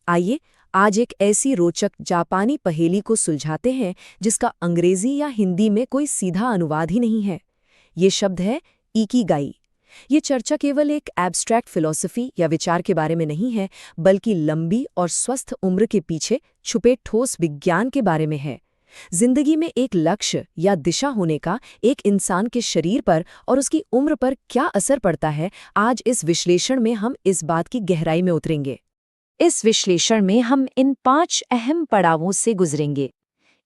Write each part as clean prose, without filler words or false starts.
आइए आज एक ऐसी रोचक जापानी पहेली को सुलझाते हैं जिसका अंग्रेजी या हिंदी में कोई सीधा अनुवाद ही नहीं है। ये शब्द है इकिगाई। ये चर्चा केवल एक एब्स्ट्रैक्ट फिलॉसफी या विचार के बारे में नहीं है, बल्कि लंबी और स्वस्थ उम्र के पीछे छुपे ठोस विज्ञान के बारे में है। जिंदगी में एक लक्ष्य या दिशा होने का एक इंसान के शरीर पर और उसकी उम्र पर क्या असर पड़ता है, आज इस विश्लेषण में हम इस बात की गहराई में उतरेंगे। इस विश्लेषण में हम इन 5 अहम पड़ावों से गुजरेंगे।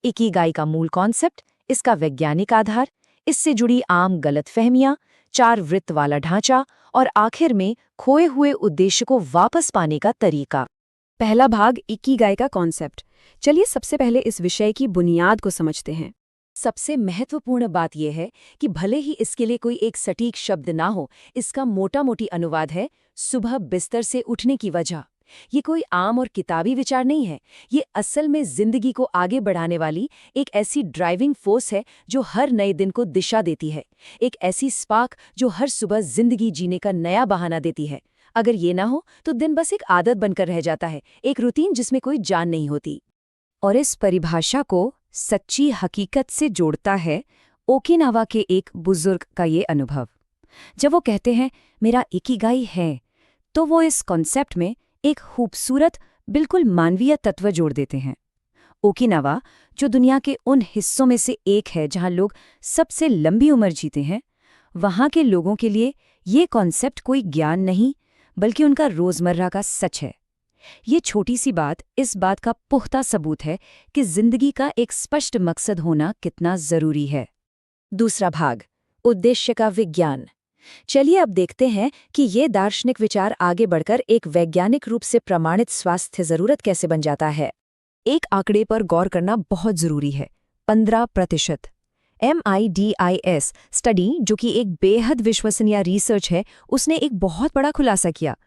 इकिगाई का मूल कॉन्सेप्ट, इसका वैज्ञानिक आधार, इससे जुड़ी आम गलतफहमियां, 4 वृत्त वाला ढांचा और आखिर में खोए हुए उद्देश्य को वापस पाने का तरीका। पहला भाग, इकिगाई का कॉन्सेप्ट। चलिए सबसे पहले इस विषय की बुनियाद को समझते हैं। सबसे महत्वपूर्ण बात यह है कि भले ही इसके लिए कोई एक सटीक शब्द ना हो, इसका मोटा-मोटी अनुवाद है सुबह बिस्तर से उठने की वजह। ये कोई आम और किताबी विचार नहीं है, ये असल में जिंदगी को आगे बढ़ाने वाली एक ऐसी ड्राइविंग फोर्स है जो हर नए दिन को दिशा देती है, एक ऐसी स्पार्क जो हर सुबह जिंदगी जीने का नया बहाना देती है। अगर ये ना हो तो दिन बस एक आदत बनकर रह जाता है, एक रूटीन जिसमें कोई जान नहीं होती। और इस परिभाषा को सच्ची हकीकत से जोड़ता है ओकिनावा के एक बुजुर्ग का ये अनुभव। जब वो कहते हैं मेरा इकिगाई है, तो वो इस कॉन्सेप्ट में एक खूबसूरत, बिल्कुल मानवीय तत्व जोड़ देते हैं। ओकिनावा, जो दुनिया के उन हिस्सों में से एक है जहां लोग सबसे लंबी उम्र जीते हैं, वहां के लोगों के लिए ये कॉन्सेप्ट कोई ज्ञान नहीं, बल्कि उनका रोजमर्रा का सच है। ये छोटी सी बात इस बात का पुख्ता सबूत है कि जिंदगी का एक स्पष्ट मकसद होना कितना जरूरी है। दूसरा भाग, उद्देश्य का विज्ञान। चलिए अब देखते हैं कि ये दार्शनिक विचार आगे बढ़कर एक वैज्ञानिक रूप से प्रमाणित स्वास्थ्य जरूरत कैसे बन जाता है। एक आंकड़े पर गौर करना बहुत जरूरी है, 15%। MIDIS स्टडी, जो कि एक बेहद विश्वसनीय रिसर्च है, उसने एक बहुत बड़ा खुलासा किया।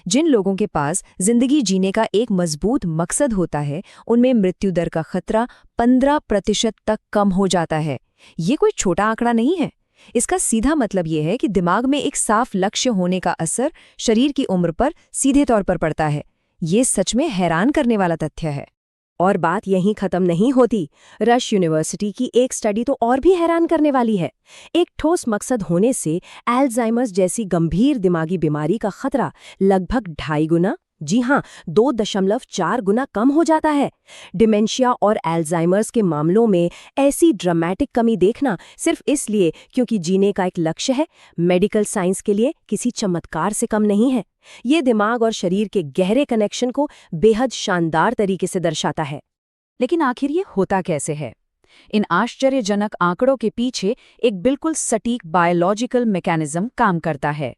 जिन लोगों के पास जिंदगी जीने का एक मजबूत मकसद होता है, उनमें मृत्यु दर का खतरा 15% तक कम हो जाता है। ये कोई छोटा आंकड़ा नहीं है। इसका सीधा मतलब यह है कि दिमाग में एक साफ लक्ष्य होने का असर शरीर की उम्र पर सीधे तौर पर पड़ता है। ये सच में हैरान करने वाला तथ्य है। और बात यहीं खत्म नहीं होती। रश यूनिवर्सिटी की एक स्टडी तो और भी हैरान करने वाली है। एक ठोस मकसद होने से अल्जाइमर्स जैसी गंभीर दिमागी बीमारी का खतरा लगभग 2.5 गुना, जी हाँ 2.4 गुना कम हो जाता है। डिमेंशिया और अल्जाइमर्स के मामलों में ऐसी ड्रामेटिक कमी देखना सिर्फ इसलिए क्योंकि जीने का एक लक्ष्य है, मेडिकल साइंस के लिए किसी चमत्कार से कम नहीं है। ये दिमाग और शरीर के गहरे कनेक्शन को बेहद शानदार तरीके से दर्शाता है। लेकिन आखिर ये होता कैसे है? इन आश्चर्यजनक आंकड़ों के पीछे एक बिल्कुल सटीक बायोलॉजिकल मैकेनिज्म काम करता है।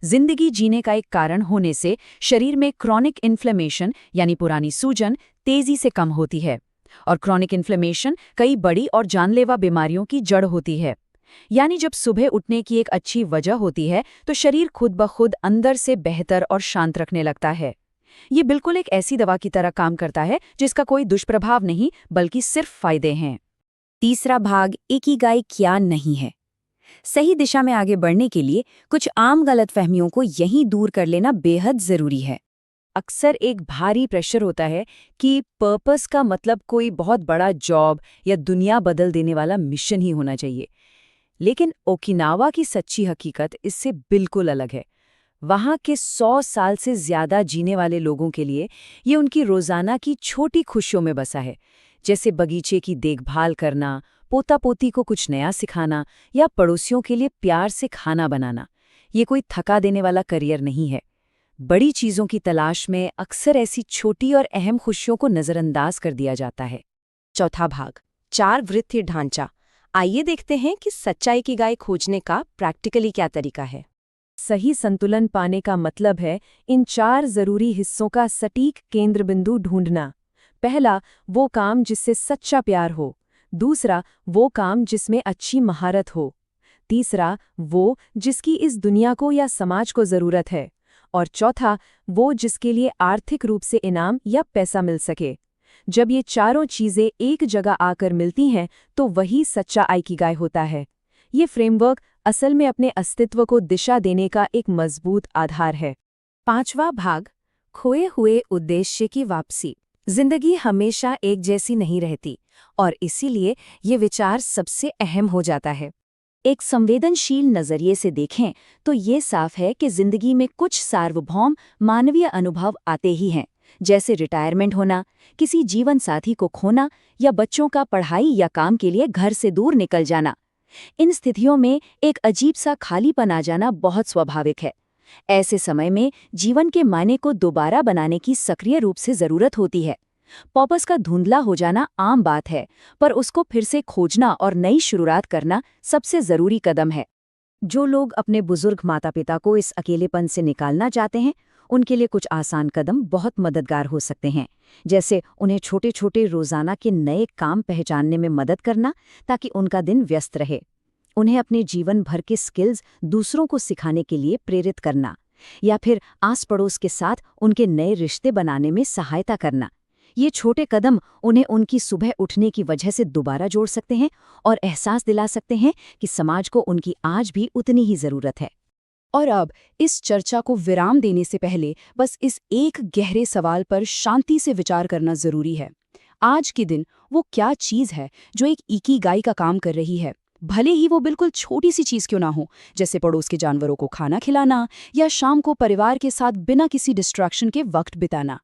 जिंदगी जीने का एक कारण होने से शरीर में क्रॉनिक इन्फ्लेमेशन यानी पुरानी सूजन तेजी से कम होती है, और क्रॉनिक इन्फ्लेमेशन कई बड़ी और जानलेवा बीमारियों की जड़ होती है। यानी जब सुबह उठने की एक अच्छी वजह होती है तो शरीर खुद ब खुद अंदर से बेहतर और शांत रखने लगता है। ये बिल्कुल एक ऐसी दवा की तरह काम करता है जिसका कोई दुष्प्रभाव नहीं, बल्कि सिर्फ फायदे हैं। तीसरा भाग, इकिगाई क्या नहीं है। सही दिशा में आगे बढ़ने के लिए कुछ आम गलतफहमियों को यहीं दूर कर लेना बेहद जरूरी है। अक्सर एक भारी प्रेशर होता है कि पर्पस का मतलब कोई बहुत बड़ा जॉब या दुनिया बदल देने वाला मिशन ही होना चाहिए। लेकिन ओकिनावा की सच्ची हकीकत इससे बिल्कुल अलग है। वहाँ के 100 साल से ज्यादा जीने वाले लोगों के लिए ये उनकी रोजाना की छोटी खुशियों में बसा है, जैसे बगीचे की देखभाल करना, पोता पोती को कुछ नया सिखाना या पड़ोसियों के लिए प्यार से खाना बनाना। ये कोई थका देने वाला करियर नहीं है। बड़ी चीजों की तलाश में अक्सर ऐसी छोटी और अहम खुशियों को नजरअंदाज कर दिया जाता है। चौथा भाग, 4 वृत्तीय ढांचा। आइए देखते हैं कि सच्चा इकिगाई खोजने का प्रैक्टिकली क्या तरीका है। सही संतुलन पाने का मतलब है इन 4 जरूरी हिस्सों का सटीक केंद्र बिंदु ढूंढना। पहला, वो काम जिससे सच्चा प्यार हो। दूसरा, वो काम जिसमें अच्छी महारत हो। तीसरा, वो जिसकी इस दुनिया को या समाज को जरूरत है। और चौथा, वो जिसके लिए आर्थिक रूप से इनाम या पैसा मिल सके। जब ये चारों चीजें एक जगह आकर मिलती हैं तो वही सच्चा इकिगाई होता है। ये फ्रेमवर्क असल में अपने अस्तित्व को दिशा देने का एक मजबूत आधार है। 5वां भाग, खोए हुए उद्देश्य की वापसी। जिंदगी हमेशा एक जैसी नहीं रहती और इसीलिए ये विचार सबसे अहम हो जाता है। एक संवेदनशील नजरिए से देखें तो ये साफ है कि जिंदगी में कुछ सार्वभौम मानवीय अनुभव आते ही हैं, जैसे रिटायरमेंट होना, किसी जीवन साथी को खोना या बच्चों का पढ़ाई या काम के लिए घर से दूर निकल जाना। इन स्थितियों में एक अजीब सा खालीपन आ जाना बहुत स्वाभाविक है। ऐसे समय में जीवन के मायने को दोबारा बनाने की सक्रिय रूप से जरूरत होती है। पर्पस का धुंधला हो जाना आम बात है, पर उसको फिर से खोजना और नई शुरुआत करना सबसे जरूरी कदम है। जो लोग अपने बुजुर्ग माता पिता को इस अकेलेपन से निकालना चाहते हैं, उनके लिए कुछ आसान कदम बहुत मददगार हो सकते हैं, जैसे उन्हें छोटे छोटे रोजाना के नए काम पहचानने में मदद करना ताकि उनका दिन व्यस्त रहे। उन्हें अपने जीवन भर के स्किल्स दूसरों को सिखाने के लिए प्रेरित करना, या फिर आस पड़ोस के साथ उनके नए रिश्ते बनाने में सहायता करना। ये छोटे कदम उन्हें उनकी सुबह उठने की वजह से दोबारा जोड़ सकते हैं और एहसास दिला सकते हैं कि समाज को उनकी आज भी उतनी ही जरूरत है। और अब इस चर्चा को विराम देने से पहले बस इस एक गहरे सवाल पर शांति से विचार करना जरूरी है। आज के दिन वो क्या चीज़ है जो एक इकिगाई का काम कर रही है, भले ही वो बिल्कुल छोटी सी चीज़ क्यों ना हो, जैसे पड़ोस के जानवरों को खाना खिलाना या शाम को परिवार के साथ बिना किसी डिस्ट्रैक्शन के वक्त बिताना।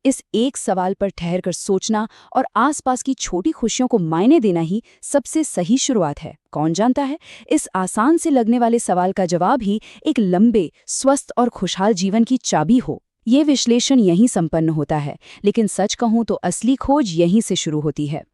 इस एक सवाल पर ठहरकर सोचना और आसपास की छोटी खुशियों को मायने देना ही सबसे सही शुरुआत है। कौन जानता है, इस आसान से लगने वाले सवाल का जवाब ही एक लंबे, स्वस्थ और खुशहाल जीवन की चाबी हो। ये विश्लेषण यहीं संपन्न होता है, लेकिन सच कहूं तो असली खोज यहीं से शुरू होती है।